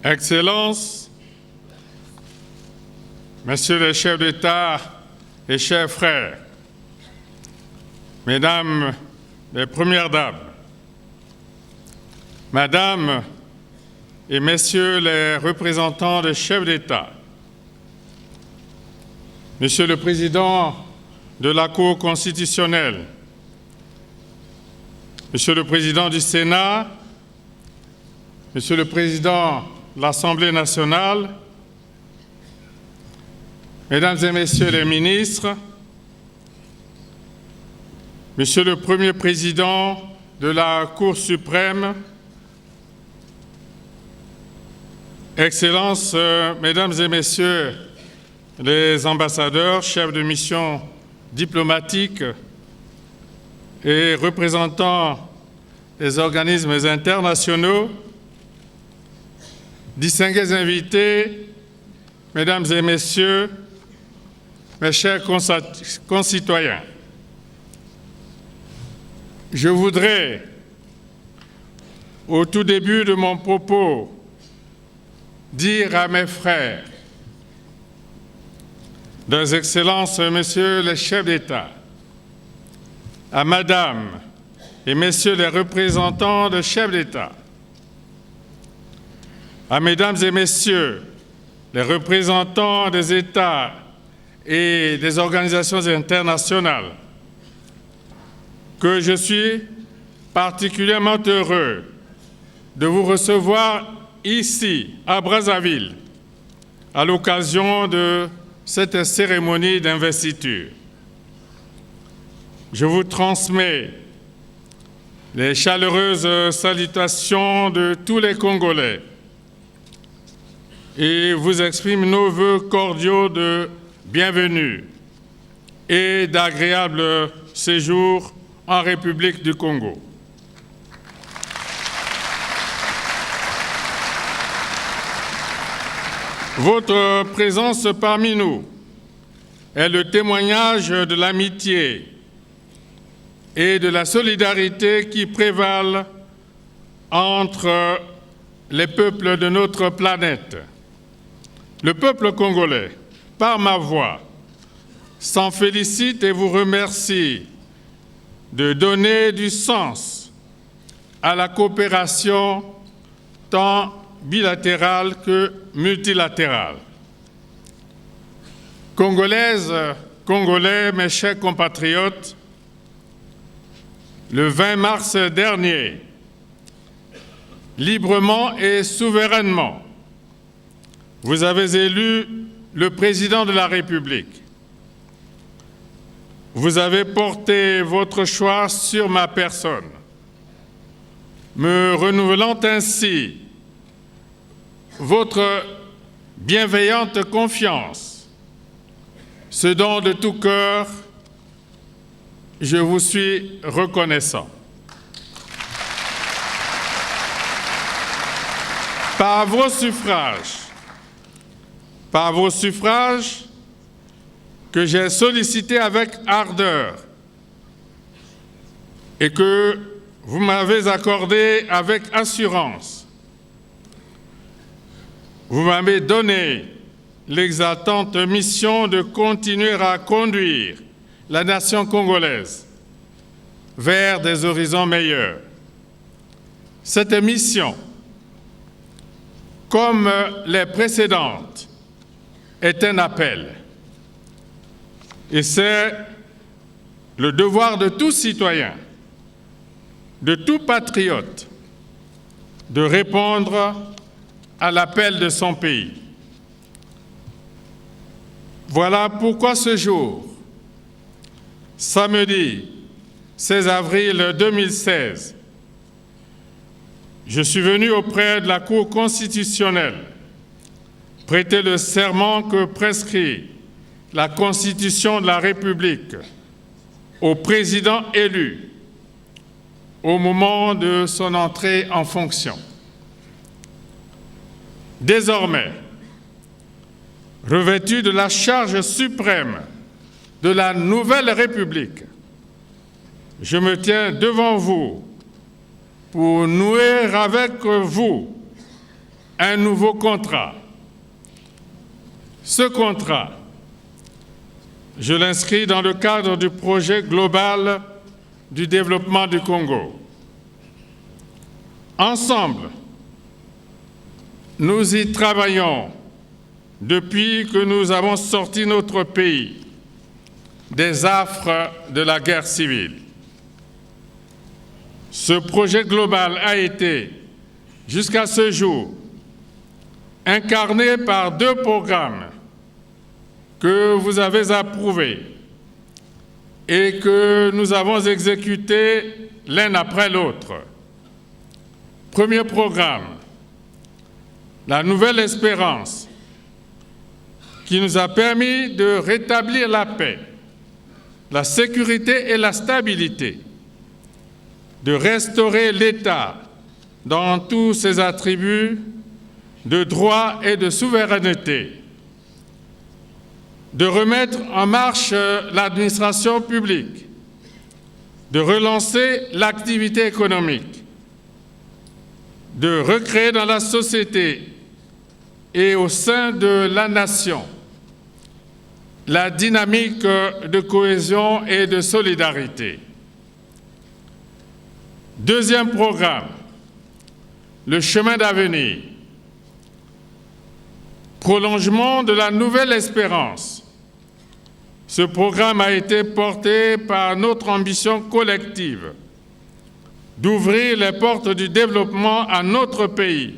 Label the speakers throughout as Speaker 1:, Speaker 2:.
Speaker 1: Excellences, Messieurs les chefs d'État et chers frères, Mesdames les Premières Dames, Madame et Messieurs les représentants des chefs d'État, Monsieur le Président de la Cour constitutionnelle, Monsieur le Président du Sénat, Monsieur le Président de l'Assemblée nationale, Mesdames et Messieurs les ministres, Monsieur le Premier Président de la Cour suprême, Excellences, Mesdames et Messieurs les ambassadeurs, chefs de mission diplomatiques et représentants des organismes internationaux, distingués invités, Mesdames et Messieurs, mes chers concitoyens, je voudrais, au tout début de mon propos, dire à mes frères, des Excellences, Messieurs les chefs d'État, à Madame et Messieurs les représentants des chefs d'État, à Mesdames et Messieurs les représentants des États et des organisations internationales, que je suis particulièrement heureux de vous recevoir ici, à Brazzaville, à l'occasion de cette cérémonie d'investiture. Je vous transmets les chaleureuses salutations de tous les Congolais et vous exprime nos vœux cordiaux de bienvenue et d'agréable séjour en République du Congo. Votre présence parmi nous est le témoignage de l'amitié et de la solidarité qui prévalent entre les peuples de notre planète. Le peuple congolais, par ma voix, s'en félicite et vous remercie de donner du sens à la coopération tant bilatérale que multilatérale. Congolaises, Congolais, mes chers compatriotes, le 20 mars dernier, librement et souverainement, vous avez élu le président de la République. Vous avez porté votre choix sur ma personne, me renouvelant ainsi votre bienveillante confiance, ce dont de tout cœur je vous suis reconnaissant. Par vos suffrages que j'ai sollicités avec ardeur et que vous m'avez accordé avec assurance, vous m'avez donné l'exaltante mission de continuer à conduire la nation congolaise vers des horizons meilleurs. Cette mission, comme les précédentes, est un appel. Et c'est le devoir de tout citoyen, de tout patriote, de répondre à l'appel de son pays. Voilà pourquoi ce jour, samedi 16 avril 2016, je suis venu auprès de la Cour constitutionnelle prêter le serment que prescrit la Constitution de la République au président élu au moment de son entrée en fonction. Désormais, revêtu de la charge suprême de la nouvelle République, je me tiens devant vous pour nouer avec vous un nouveau contrat. Ce contrat, je l'inscris dans le cadre du projet global du développement du Congo. Ensemble, nous y travaillons depuis que nous avons sorti notre pays des affres de la guerre civile. Ce projet global a été, jusqu'à ce jour, incarné par 2 programmes que vous avez approuvés et que nous avons exécutés l'un après l'autre. Premier programme, la Nouvelle Espérance, qui nous a permis de rétablir la paix, la sécurité et la stabilité, de restaurer l'État dans tous ses attributs de droit et de souveraineté, de remettre en marche l'administration publique, de relancer l'activité économique, de recréer dans la société et au sein de la nation la dynamique de cohésion et de solidarité. Deuxième programme, le chemin d'avenir. Prolongement de la Nouvelle Espérance. Ce programme a été porté par notre ambition collective d'ouvrir les portes du développement à notre pays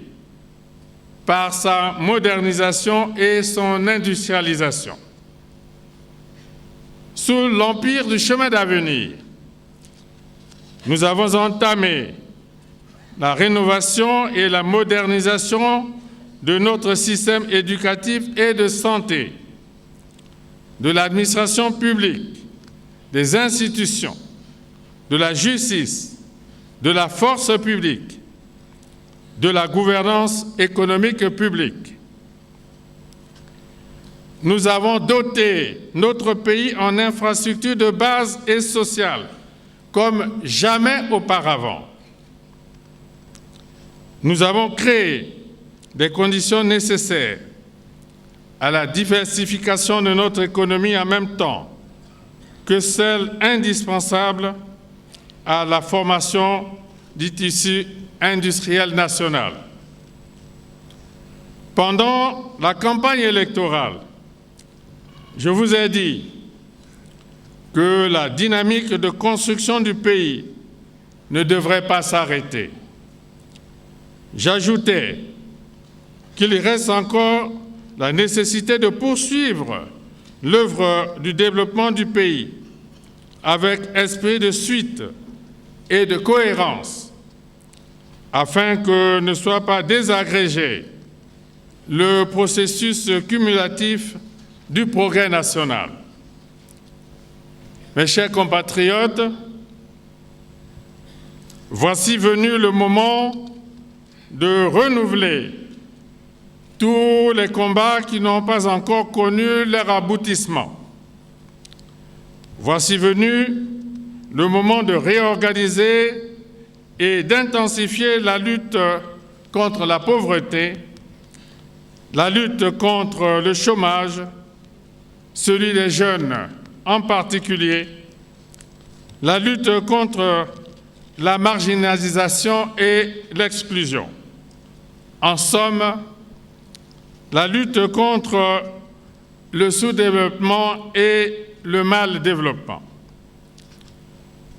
Speaker 1: par sa modernisation et son industrialisation. Sous l'empire du chemin d'avenir, nous avons entamé la rénovation et la modernisation de notre système éducatif et de santé, de l'administration publique, des institutions, de la justice, de la force publique, de la gouvernance économique publique. Nous avons doté notre pays en infrastructures de base et sociales comme jamais auparavant. Nous avons créé des conditions nécessaires à la diversification de notre économie en même temps que celles indispensables à la formation du tissu industriel national. Pendant la campagne électorale, je vous ai dit que la dynamique de construction du pays ne devrait pas s'arrêter. J'ajoutais qu'il reste encore la nécessité de poursuivre l'œuvre du développement du pays avec esprit de suite et de cohérence, afin que ne soit pas désagrégé le processus cumulatif du progrès national. Mes chers compatriotes, voici venu le moment de renouveler tous les combats qui n'ont pas encore connu leur aboutissement. Voici venu le moment de réorganiser et d'intensifier la lutte contre la pauvreté, la lutte contre le chômage, celui des jeunes en particulier, la lutte contre la marginalisation et l'exclusion. En somme, la lutte contre le sous-développement et le mal-développement.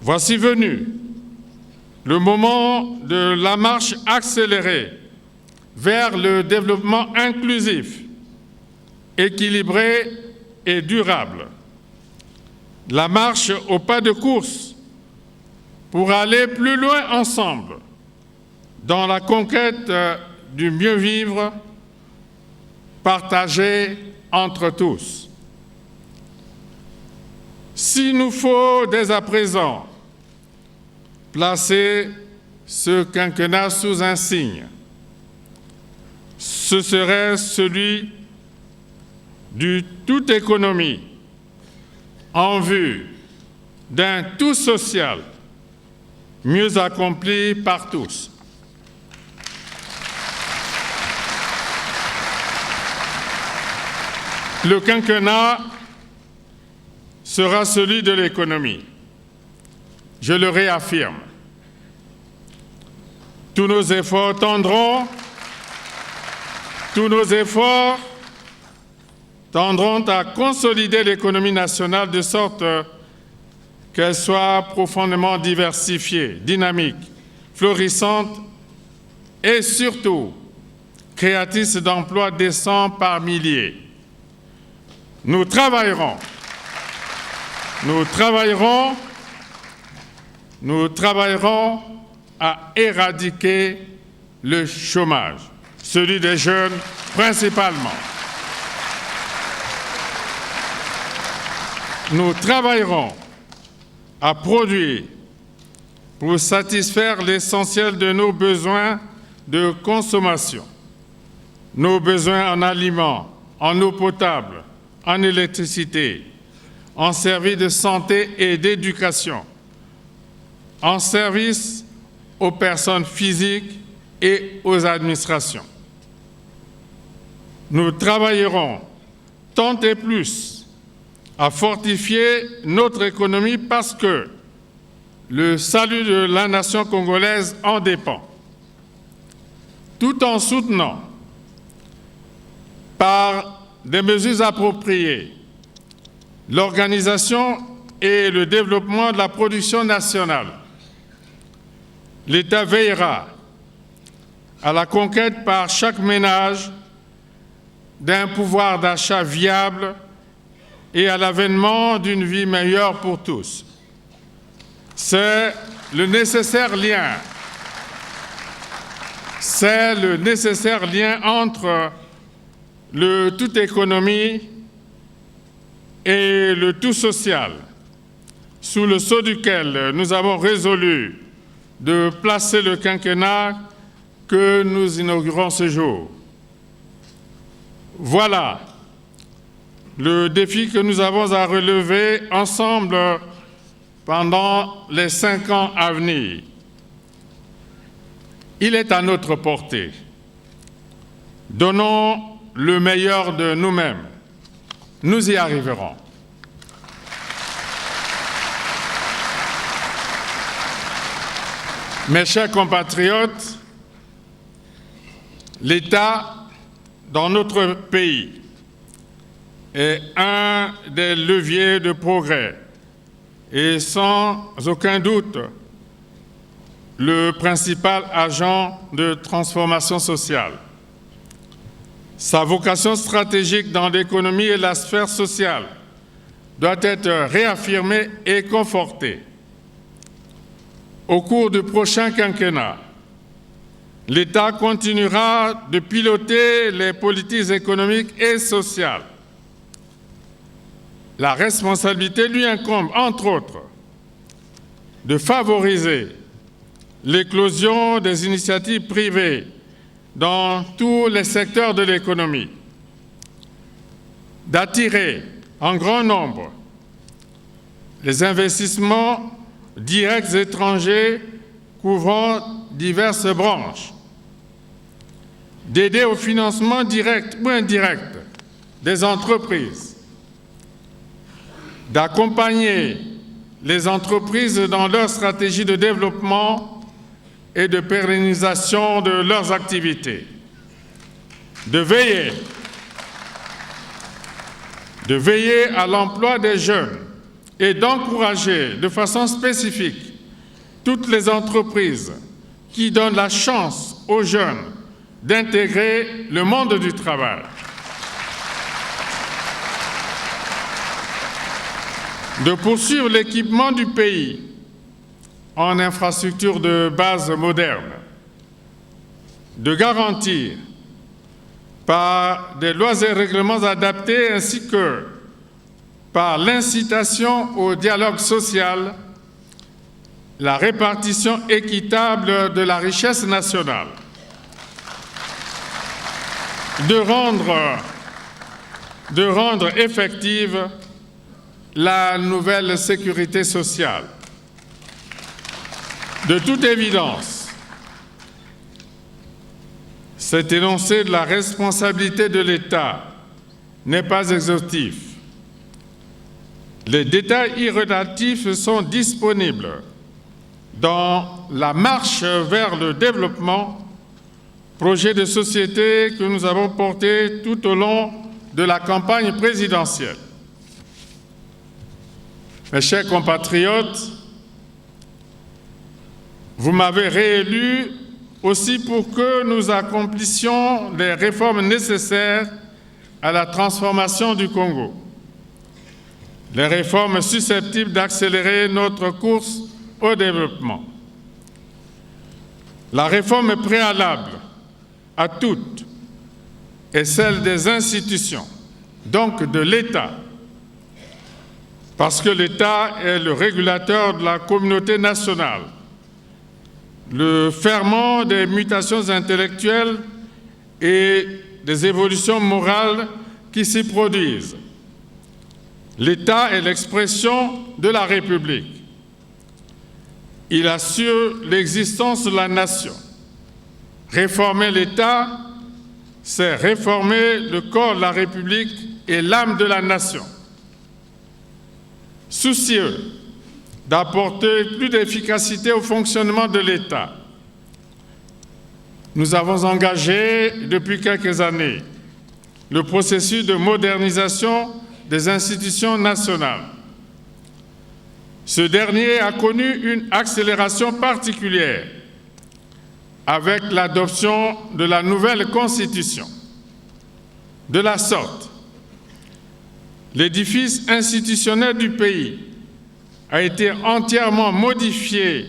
Speaker 1: Voici venu le moment de la marche accélérée vers le développement inclusif, équilibré et durable. La marche au pas de course pour aller plus loin ensemble dans la conquête du mieux vivre partagé entre tous. S'il nous faut dès à présent placer ce quinquennat sous un signe, ce serait celui du tout économie en vue d'un tout social mieux accompli par tous. Le quinquennat sera celui de l'économie. Je le réaffirme. Tous nos efforts tendront à consolider l'économie nationale de sorte qu'elle soit profondément diversifiée, dynamique, florissante et surtout créatrice d'emplois décents par milliers. Nous travaillerons à éradiquer le chômage, celui des jeunes principalement. Nous travaillerons à produire pour satisfaire l'essentiel de nos besoins de consommation, nos besoins en aliments, en eau potable, en électricité, en services de santé et d'éducation, en service aux personnes physiques et aux administrations. Nous travaillerons tant et plus à fortifier notre économie parce que le salut de la nation congolaise en dépend, tout en soutenant par des mesures appropriées l'organisation et le développement de la production nationale. L'État veillera à la conquête par chaque ménage d'un pouvoir d'achat viable et à l'avènement d'une vie meilleure pour tous. C'est le nécessaire lien entre le tout économie et le tout social, sous le sceau duquel nous avons résolu de placer le quinquennat que nous inaugurons ce jour. Voilà le défi que nous avons à relever ensemble pendant les 5 ans à venir. Il est à notre portée. Donnons le meilleur de nous-mêmes. Nous y arriverons. Mes chers compatriotes, l'État dans notre pays est un des leviers de progrès et sans aucun doute le principal agent de transformation sociale. Sa vocation stratégique dans l'économie et la sphère sociale doit être réaffirmée et confortée. Au cours du prochain quinquennat, l'État continuera de piloter les politiques économiques et sociales. La responsabilité lui incombe, entre autres, de favoriser l'éclosion des initiatives privées dans tous les secteurs de l'économie, d'attirer en grand nombre les investissements directs étrangers couvrant diverses branches, d'aider au financement direct ou indirect des entreprises, d'accompagner les entreprises dans leur stratégie de développement et de pérennisation de leurs activités, de veiller à l'emploi des jeunes et d'encourager de façon spécifique toutes les entreprises qui donnent la chance aux jeunes d'intégrer le monde du travail. De poursuivre l'équipement du pays en infrastructures de base modernes, de garantir par des lois et règlements adaptés ainsi que par l'incitation au dialogue social, la répartition équitable de la richesse nationale, de rendre effective la nouvelle sécurité sociale. De toute évidence, cet énoncé de la responsabilité de l'État n'est pas exhaustif. Les détails y relatifs sont disponibles dans la marche vers le développement, projet de société que nous avons porté tout au long de la campagne présidentielle. Mes chers compatriotes, vous m'avez réélu aussi pour que nous accomplissions les réformes nécessaires à la transformation du Congo. Les réformes susceptibles d'accélérer notre course au développement. La réforme préalable à toutes est celle des institutions, donc de l'État, parce que l'État est le régulateur de la communauté nationale, le ferment des mutations intellectuelles et des évolutions morales qui s'y produisent. L'État est l'expression de la République. Il assure l'existence de la nation. Réformer l'État, c'est réformer le corps de la République et l'âme de la nation. Soucieux d'apporter plus d'efficacité au fonctionnement de l'État, nous avons engagé depuis quelques années le processus de modernisation des institutions nationales. Ce dernier a connu une accélération particulière avec l'adoption de la nouvelle Constitution. De la sorte, l'édifice institutionnel du pays a été entièrement modifié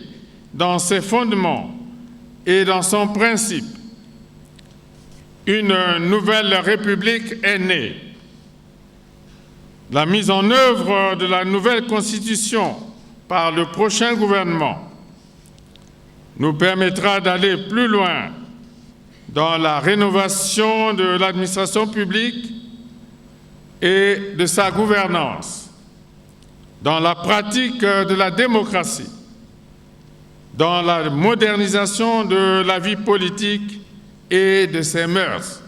Speaker 1: dans ses fondements et dans son principe. Une nouvelle République est née. La mise en œuvre de la nouvelle Constitution par le prochain gouvernement nous permettra d'aller plus loin dans la rénovation de l'administration publique et de sa gouvernance, dans la pratique de la démocratie, dans la modernisation de la vie politique et de ses mœurs.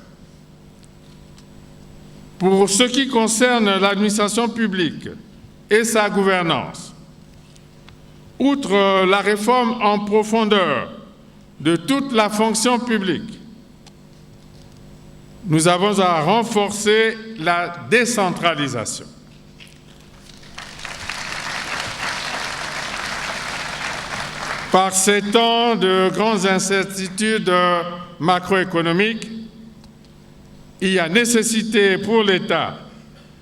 Speaker 1: Pour ce qui concerne l'administration publique et sa gouvernance, outre la réforme en profondeur de toute la fonction publique, nous avons à renforcer la décentralisation. Par ces temps de grandes incertitudes macroéconomiques, il y a nécessité pour l'État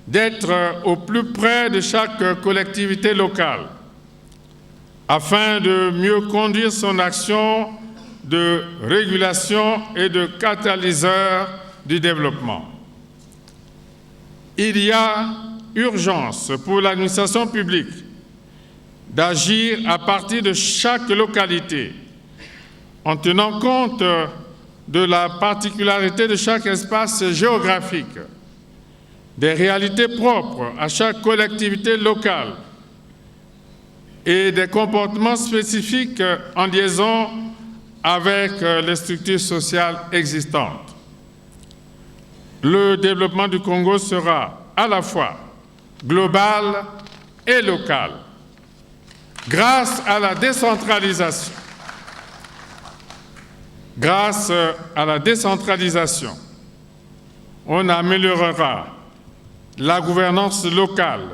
Speaker 1: d'être au plus près de chaque collectivité locale afin de mieux conduire son action de régulation et de catalyseur du développement. Il y a urgence pour l'administration publique d'agir à partir de chaque localité en tenant compte de la particularité de chaque espace géographique, des réalités propres à chaque collectivité locale et des comportements spécifiques en liaison avec les structures sociales existantes. Le développement du Congo sera à la fois global et local, grâce à la décentralisation. Grâce à la décentralisation, on améliorera la gouvernance locale,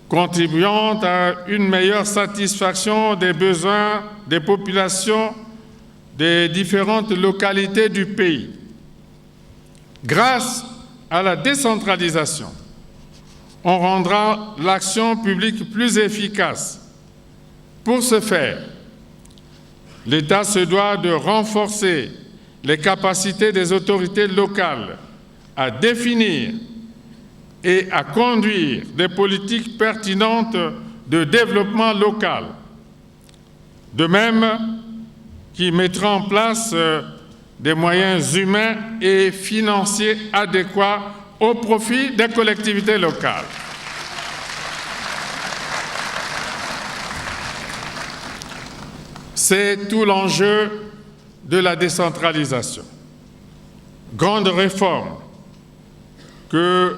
Speaker 1: contribuant à une meilleure satisfaction des besoins des populations des différentes localités du pays. Grâce à la décentralisation, on rendra l'action publique plus efficace. Pour ce faire, l'État se doit de renforcer les capacités des autorités locales à définir et à conduire des politiques pertinentes de développement local, de même qu'il mettra en place des moyens humains et financiers adéquats au profit des collectivités locales. C'est tout l'enjeu de la décentralisation. Grande réforme que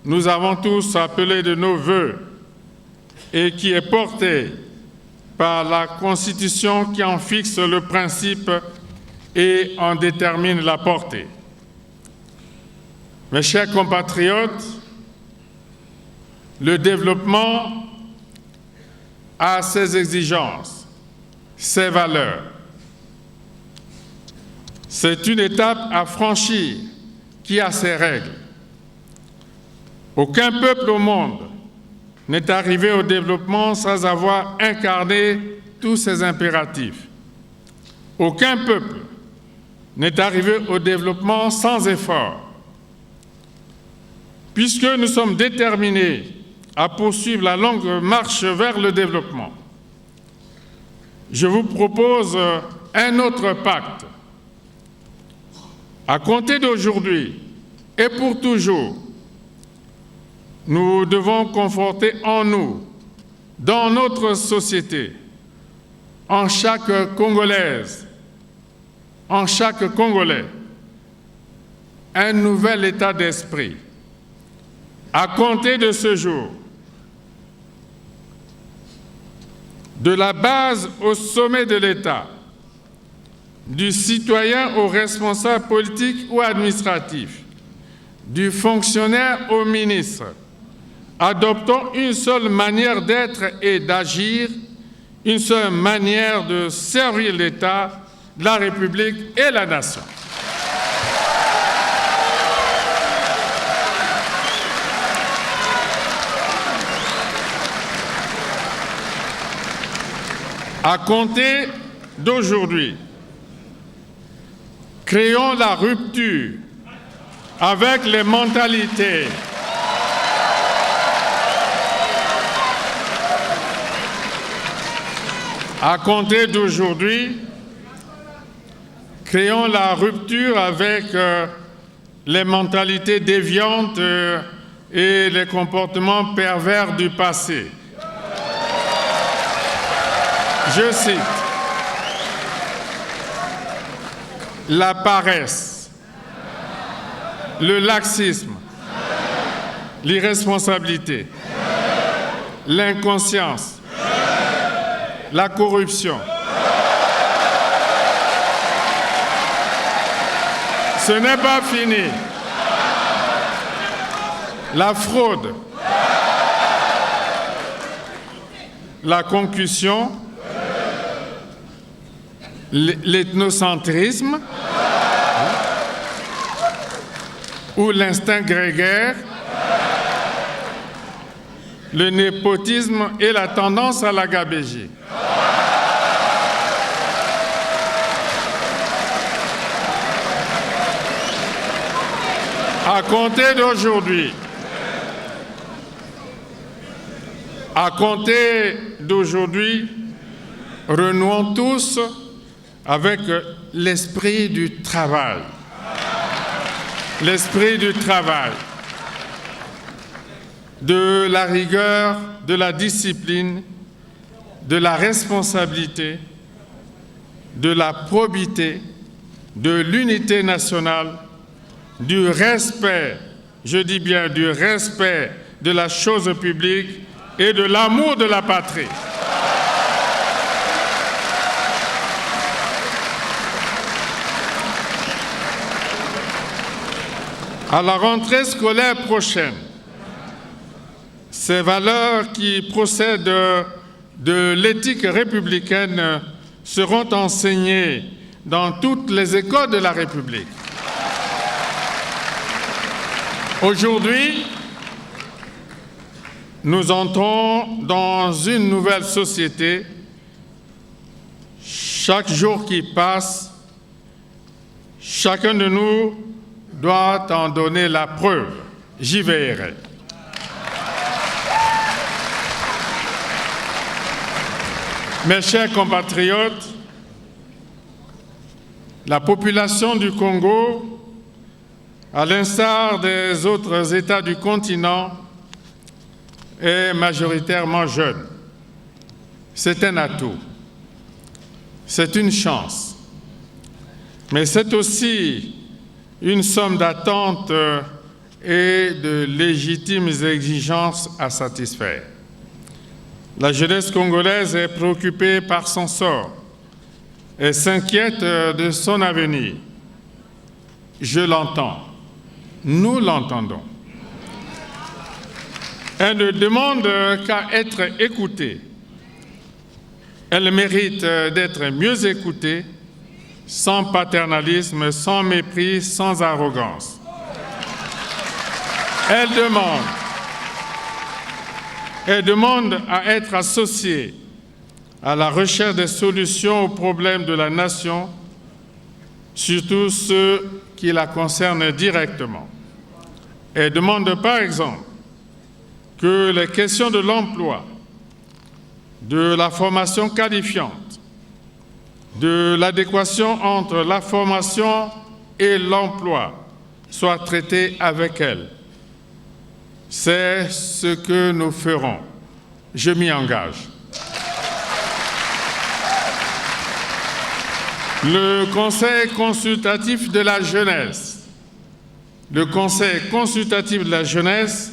Speaker 1: nous avons tous appelé de nos vœux et qui est porté par la Constitution qui en fixe le principe et en détermine la portée. Mes chers compatriotes, le développement a ses exigences, ses valeurs. C'est une étape à franchir qui a ses règles. Aucun peuple au monde n'est arrivé au développement sans avoir incarné tous ces impératifs. Aucun peuple n'est arrivé au développement sans effort. Puisque nous sommes déterminés à poursuivre la longue marche vers le développement, je vous propose un autre pacte. À compter d'aujourd'hui et pour toujours, nous devons conforter en nous, dans notre société, en chaque Congolaise, en chaque Congolais, un nouvel état d'esprit. À compter de ce jour, de la base au sommet de l'État, du citoyen au responsable politique ou administratif, du fonctionnaire au ministre, adoptons une seule manière d'être et d'agir, une seule manière de servir l'État, la République et la nation. À compter d'aujourd'hui, créons la rupture avec les mentalités À compter d'aujourd'hui, créons la rupture avec les mentalités déviantes et les comportements pervers du passé. Je cite, la paresse, le laxisme, l'irresponsabilité, l'inconscience, la corruption. Ce n'est pas fini. La fraude, la concussion, l'ethnocentrisme ou l'instinct grégaire, le népotisme et la tendance à la gabegie. À compter d'aujourd'hui, renouons tous avec l'esprit du travail. L'esprit du travail, de la rigueur, de la discipline, de la responsabilité, de la probité, de l'unité nationale, du respect, je dis bien du respect de la chose publique et de l'amour de la patrie. À la rentrée scolaire prochaine, ces valeurs qui procèdent de l'éthique républicaine seront enseignées dans toutes les écoles de la République. Aujourd'hui, nous entrons dans une nouvelle société. Chaque jour qui passe, chacun de nous doit en donner la preuve. J'y veillerai. Mes chers compatriotes, la population du Congo, à l'instar des autres États du continent, est majoritairement jeune. C'est un atout, c'est une chance, mais c'est aussi une somme d'attentes et de légitimes exigences à satisfaire. La jeunesse congolaise est préoccupée par son sort et s'inquiète de son avenir. Je l'entends, nous l'entendons. Elle ne demande qu'à être écoutée. Elle mérite d'être mieux écoutée, sans paternalisme, sans mépris, sans arrogance. Elle demande à être associée à la recherche des solutions aux problèmes de la nation, surtout ceux qui la concernent directement. Elle demande par exemple que les questions de l'emploi, de la formation qualifiante, de l'adéquation entre la formation et l'emploi soient traitées avec elle. C'est ce que nous ferons. Je m'y engage. Le Conseil consultatif de la jeunesse. Le Conseil consultatif de la jeunesse,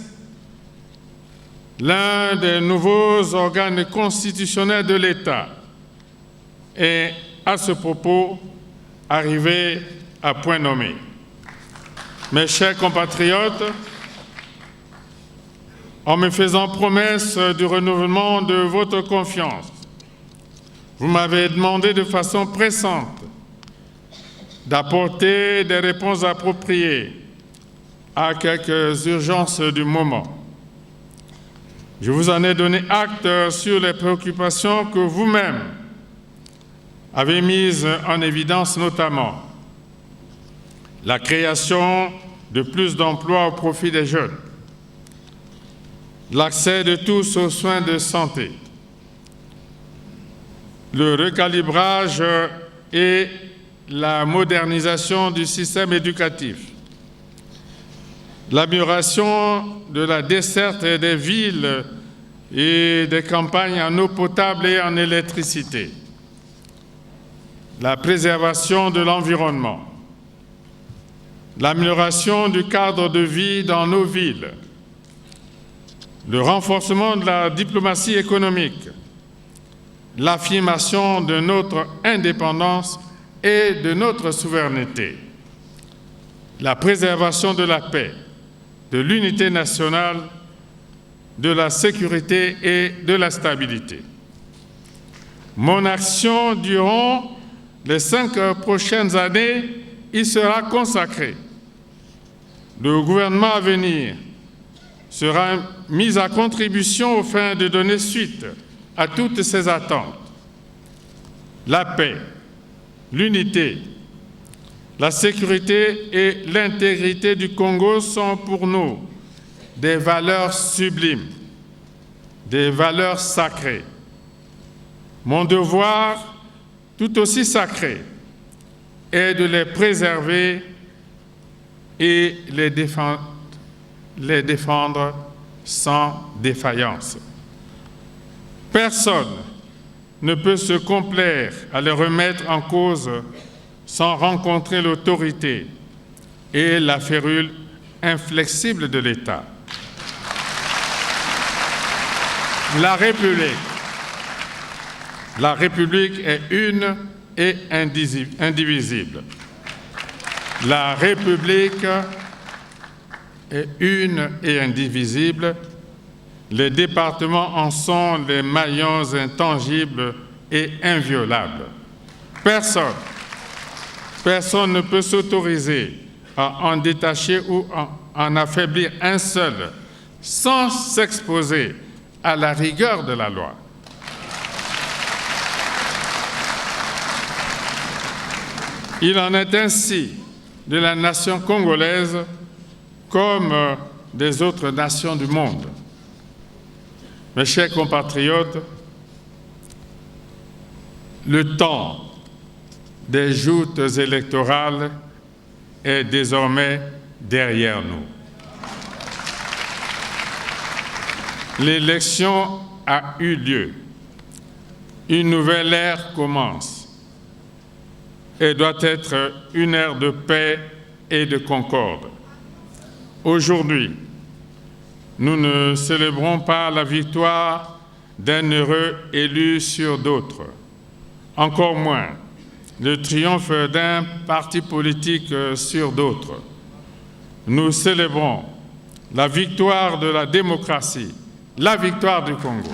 Speaker 1: l'un des nouveaux organes constitutionnels de l'État, est à ce propos arrivé à point nommé. Mes chers compatriotes, en me faisant promesse du renouvellement de votre confiance, vous m'avez demandé de façon pressante d'apporter des réponses appropriées à quelques urgences du moment. Je vous en ai donné acte sur les préoccupations que vous-même avez mises en évidence, notamment la création de plus d'emplois au profit des jeunes, l'accès de tous aux soins de santé, le recalibrage et la modernisation du système éducatif, l'amélioration de la desserte des villes et des campagnes en eau potable et en électricité, la préservation de l'environnement, l'amélioration du cadre de vie dans nos villes, le renforcement de la diplomatie économique, l'affirmation de notre indépendance et de notre souveraineté, la préservation de la paix, de l'unité nationale, de la sécurité et de la stabilité. Mon action durant les 5 prochaines années y sera consacrée. Le gouvernement à venir sera mis à contribution aux fins de donner suite à toutes ces attentes. La paix, l'unité, la sécurité et l'intégrité du Congo sont pour nous des valeurs sublimes, des valeurs sacrées. Mon devoir, tout aussi sacré, est de les préserver et les défendre sans défaillance. Personne ne peut se complaire à les remettre en cause sans rencontrer l'autorité et la férule inflexible de l'État. La République est une et indivisible. La République est une et indivisible. Les départements en sont les maillons intangibles et inviolables. Personne ne peut s'autoriser à en détacher ou en affaiblir un seul sans s'exposer à la rigueur de la loi. Il en est ainsi de la nation congolaise comme des autres nations du monde. Mes chers compatriotes, le temps des joutes électorales est désormais derrière nous. L'élection a eu lieu. Une nouvelle ère commence et doit être une ère de paix et de concorde. Aujourd'hui, nous ne célébrons pas la victoire d'un heureux élu sur d'autres, encore moins le triomphe d'un parti politique sur d'autres. Nous célébrons la victoire de la démocratie, la victoire du Congo.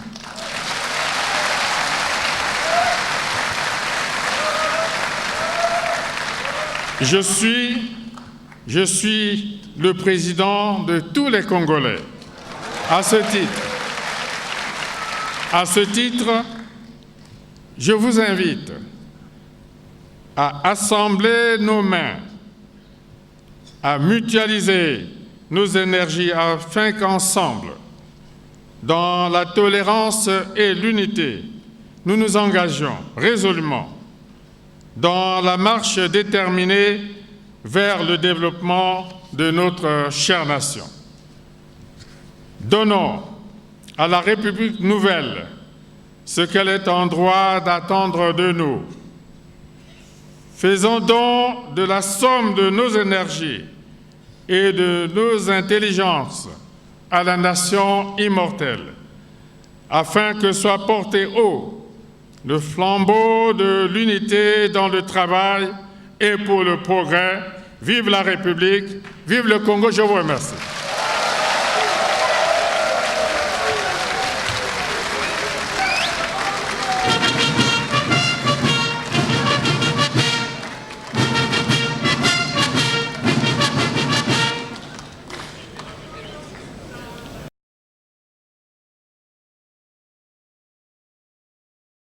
Speaker 1: Je suis le président de tous les Congolais. À ce titre, je vous invite à assembler nos mains, à mutualiser nos énergies afin qu'ensemble, dans la tolérance et l'unité, nous nous engagions résolument dans la marche déterminée vers le développement de notre chère nation. Donnons à la République nouvelle ce qu'elle est en droit d'attendre de nous. Faisons don de la somme de nos énergies et de nos intelligences à la nation immortelle, afin que soit porté haut le flambeau de l'unité dans le travail et pour le progrès. Vive la République, vive le Congo, je vous remercie.